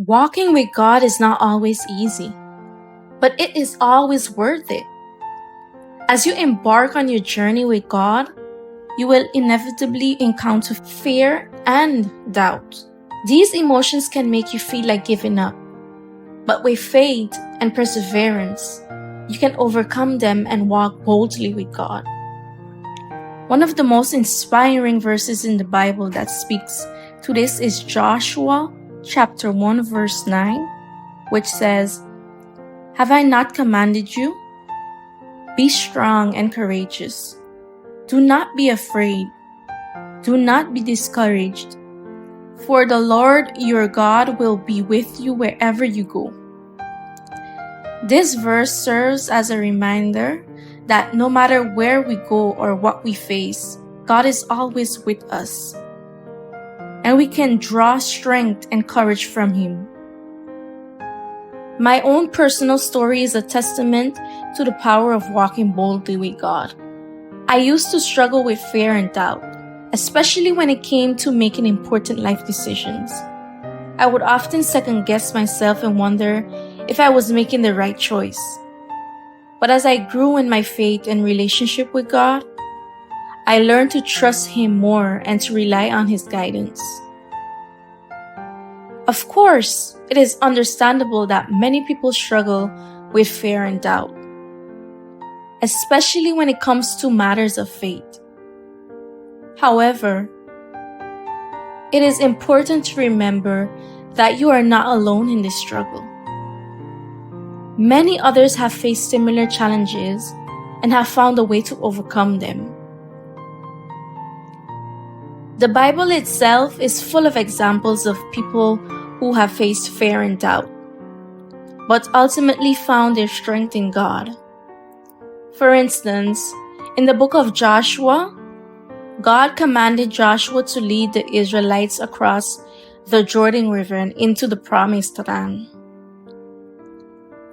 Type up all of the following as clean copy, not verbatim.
Walking with God is not always easy, but it is always worth it. As you embark on your journey with God, you will inevitably encounter fear and doubt. These emotions can make you feel like giving up, but with faith and perseverance, you can overcome them and walk boldly with God. One of the most inspiring verses in the Bible that speaks to this is Joshua chapter 1 verse 9, which says, "Have I not commanded you? Be strong and courageous. Do not be afraid. Do not be discouraged. For the Lord your God will be with you wherever you go." This verse serves as a reminder that no matter where we go or what we face, God is always with us, and we can draw strength and courage from Him. My own personal story is a testament to the power of walking boldly with God. I used to struggle with fear and doubt, especially when it came to making important life decisions. I would often second-guess myself and wonder if I was making the right choice. But as I grew in my faith and relationship with God, I learned to trust Him more and to rely on His guidance. Of course, it is understandable that many people struggle with fear and doubt, especially when it comes to matters of faith. However, it is important to remember that you are not alone in this struggle. Many others have faced similar challenges and have found a way to overcome them. The Bible itself is full of examples of people who have faced fear and doubt, but ultimately found their strength in God. For instance, in the book of Joshua, God commanded Joshua to lead the Israelites across the Jordan River and into the promised land.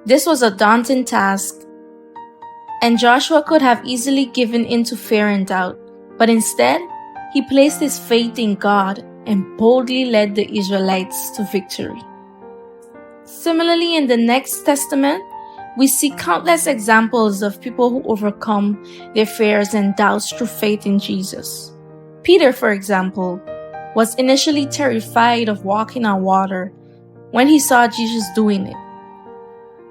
This was a daunting task, and Joshua could have easily given in to fear and doubt, but instead, he placed his faith in God and boldly led the Israelites to victory. Similarly, in the Next Testament, we see countless examples of people who overcome their fears and doubts through faith in Jesus. Peter, for example, was initially terrified of walking on water when he saw Jesus doing it.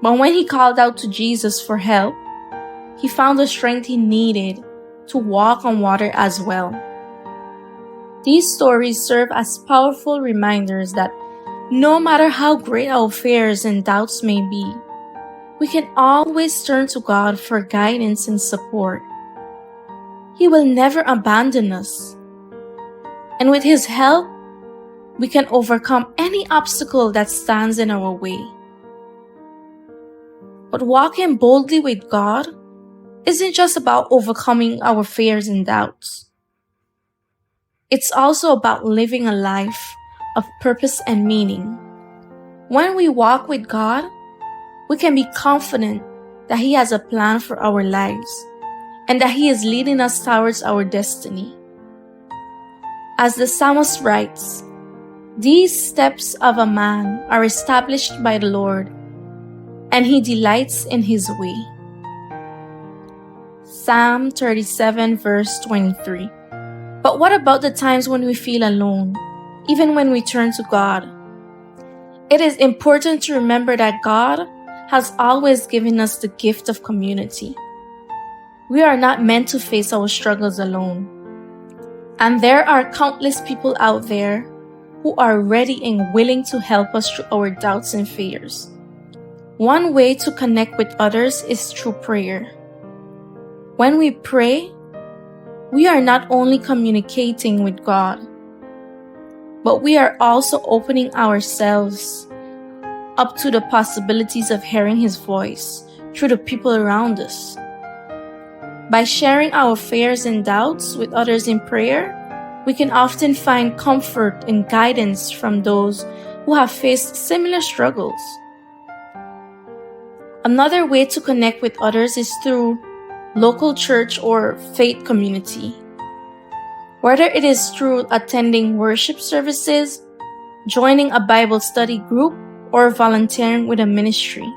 But when he called out to Jesus for help, he found the strength he needed to walk on water as well. These stories serve as powerful reminders that no matter how great our fears and doubts may be, we can always turn to God for guidance and support. He will never abandon us. And with His help, we can overcome any obstacle that stands in our way. But walking boldly with God isn't just about overcoming our fears and doubts. It's also about living a life of purpose and meaning. When we walk with God, we can be confident that He has a plan for our lives and that He is leading us towards our destiny. As the psalmist writes, "These steps of a man are established by the Lord, and He delights in His way." Psalm 37 verse 23. But what about the times when we feel alone, even when we turn to God? It is important to remember that God has always given us the gift of community. We are not meant to face our struggles alone. And there are countless people out there who are ready and willing to help us through our doubts and fears. One way to connect with others is through prayer. When we pray, we are not only communicating with God, but we are also opening ourselves up to the possibilities of hearing His voice through the people around us. By sharing our fears and doubts with others in prayer, we can often find comfort and guidance from those who have faced similar struggles. Another way to connect with others is through local church or faith community. Whether it is through attending worship services, joining a Bible study group, or volunteering with a ministry.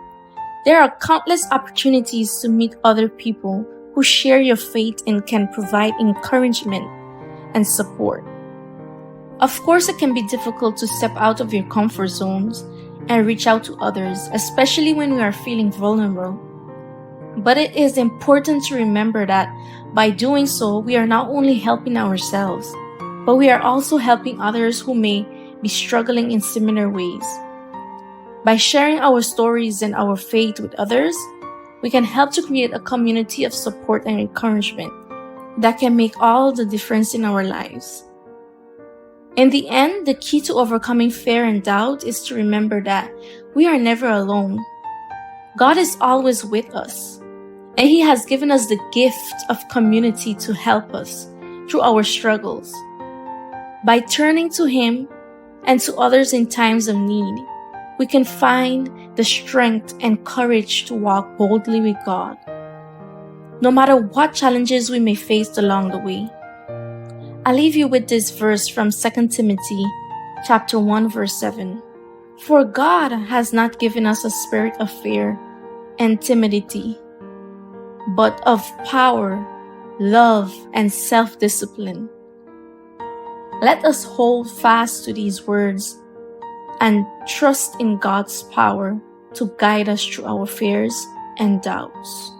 There are countless opportunities to meet other people who share your faith and can provide encouragement and support. Of course, it can be difficult to step out of your comfort zones and reach out to others, especially when we are feeling vulnerable. But it is important to remember that by doing so, we are not only helping ourselves, but we are also helping others who may be struggling in similar ways. By sharing our stories and our faith with others, we can help to create a community of support and encouragement that can make all the difference in our lives. In the end, the key to overcoming fear and doubt is to remember that we are never alone. God is always with us, and He has given us the gift of community to help us through our struggles. By turning to Him and to others in times of need, we can find the strength and courage to walk boldly with God, no matter what challenges we may face along the way. I leave you with this verse from 2 Timothy chapter 1 verse 7. For God has not given us a spirit of fear and timidity, but of power, love, and self-discipline. Let us hold fast to these words and trust in God's power to guide us through our fears and doubts.